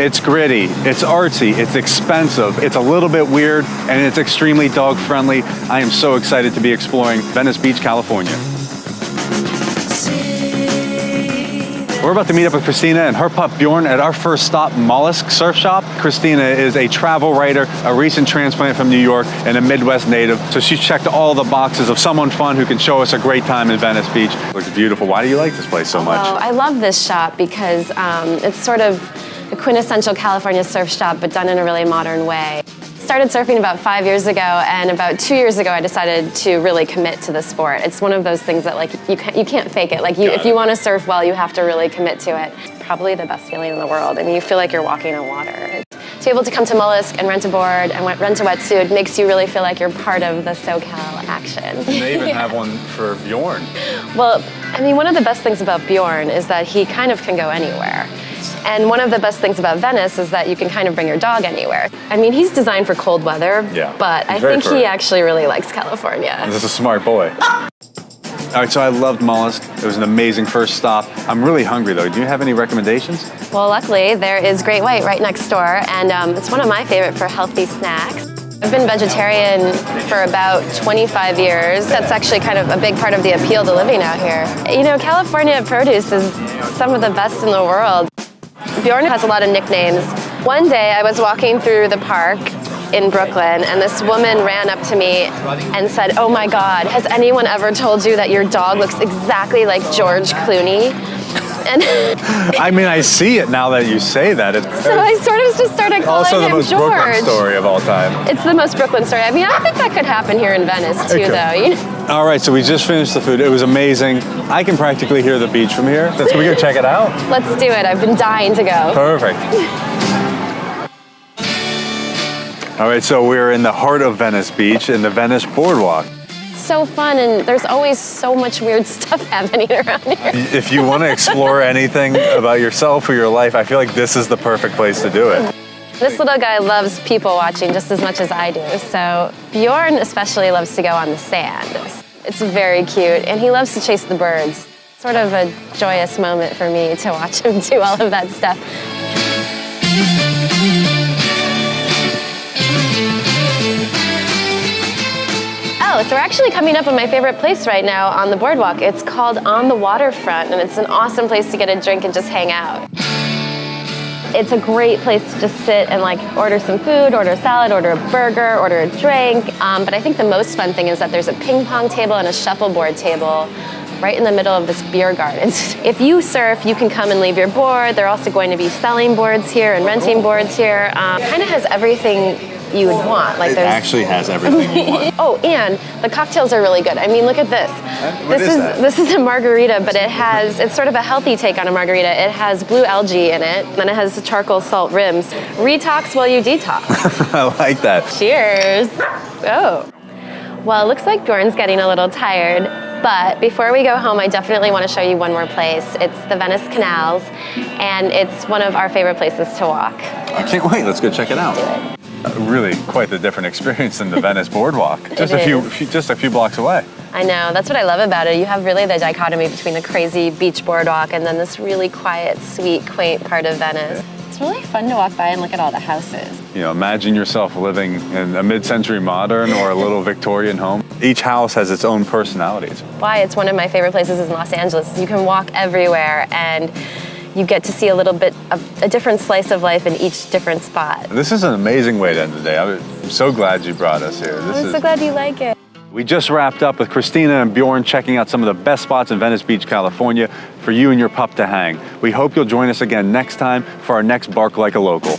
It's gritty, it's artsy, it's expensive, it's a little bit weird, and it's extremely dog friendly. I am so excited to be exploring Venice Beach, California. We're about to meet up with Christina and her pup Bjorn at our first stop, Mullis Surf Shop. Christina is a travel writer, a recent transplant from New York, and a Midwest native. So she checked all the boxes of someone fun who can show us a great time in Venice Beach. Looks beautiful. Why do you like this place so much? Well, I love this shop because it's sort of a quintessential California surf shop, but done in a really modern way. Started surfing about 5 years ago, and about 2 years ago I decided to really commit to the sport. It's one of those things that like you can't fake it. Like if you want to surf well, you have to really commit to it. Probably the best feeling in the world. I mean, you feel like you're walking on water. To be able to come to Mullis and rent a board and rent a wetsuit makes you really feel like you're part of the SoCal action. And they even have one for Bjorn. Well, I mean, one of the best things about Bjorn is that he kind of can go anywhere. And one of the best things about Venice is that you can kind of bring your dog anywhere. I mean, he's designed for cold weather, but I think he actually really likes California. This is a smart boy. All right, so I loved Mullis. It was an amazing first stop. I'm really hungry though. Do you have any recommendations? Well, luckily there is Great White right next door, and it's one of my favorite for healthy snacks. I've been vegetarian for about 25 years. That's actually kind of a big part of the appeal to living out here. You know, California produce is some of the best in the world. Bjorn has a lot of nicknames. One day I was walking through the park in Brooklyn, and this woman ran up to me and said, "Oh my God, has anyone ever told you that your dog looks exactly like George Clooney?" And I mean, I see it now that you say that. So I sort of just started calling also him the most George. Brooklyn story of all time. It's the most Brooklyn story. I mean, I think that could happen here in Venice too, though. You know? All right, so we just finished the food. It was amazing. I can practically hear the beach from here. Let's go check it out. Let's do it. I've been dying to go. Perfect. All right, so we're in the heart of Venice Beach in the Venice Boardwalk. So fun, and there's always so much weird stuff happening around here. If you want to explore anything about yourself or your life, I feel like this is the perfect place to do it. This little guy loves people watching just as much as I do. So Bjorn especially loves to go on the sand. It's very cute, and he loves to chase the birds. Sort of a joyous moment for me to watch him do all of that stuff. Oh, so we're actually coming up on my favorite place right now on the boardwalk. It's called On the Waterfront, and it's an awesome place to get a drink and just hang out. It's a great place to just sit and like order some food, order a salad, order a burger, order a drink. But I think the most fun thing is that there's a ping pong table and a shuffleboard table right in the middle of this beer garden. If you surf, you can come and leave your board. They're also going to be selling boards here and renting boards here. Kind of has everything you would want. Like it actually has everything you want. Oh, and the cocktails are really good. I mean, look at this. This is a margarita, but it's sort of a healthy take on a margarita. It has blue algae in it, and then it has charcoal salt rims. Retox while you detox. I like that. Cheers. Oh. Well, it looks like Bjorn's getting a little tired, but before we go home, I definitely want to show you one more place. It's the Venice Canals, and it's one of our favorite places to walk. I can't wait. Let's go check it out. Let's do it. Really quite the different experience than the Venice Boardwalk. Just a few blocks away. I know, that's what I love about it. You have really the dichotomy between the crazy beach boardwalk and then this really quiet, sweet, quaint part of Venice. It's really fun to walk by and look at all the houses. You know, imagine yourself living in a mid-century modern or a little Victorian home. Each house has its own personalities. Why it's one of my favorite places in Los Angeles. You can walk everywhere and you get to see a little bit of a different slice of life in each different spot. This is an amazing way to end the day. I'm so glad you brought us here. I'm so glad you like it. We just wrapped up with Christina and Bjorn checking out some of the best spots in Venice Beach, California for you and your pup to hang. We hope you'll join us again next time for our next Bark Like a Local.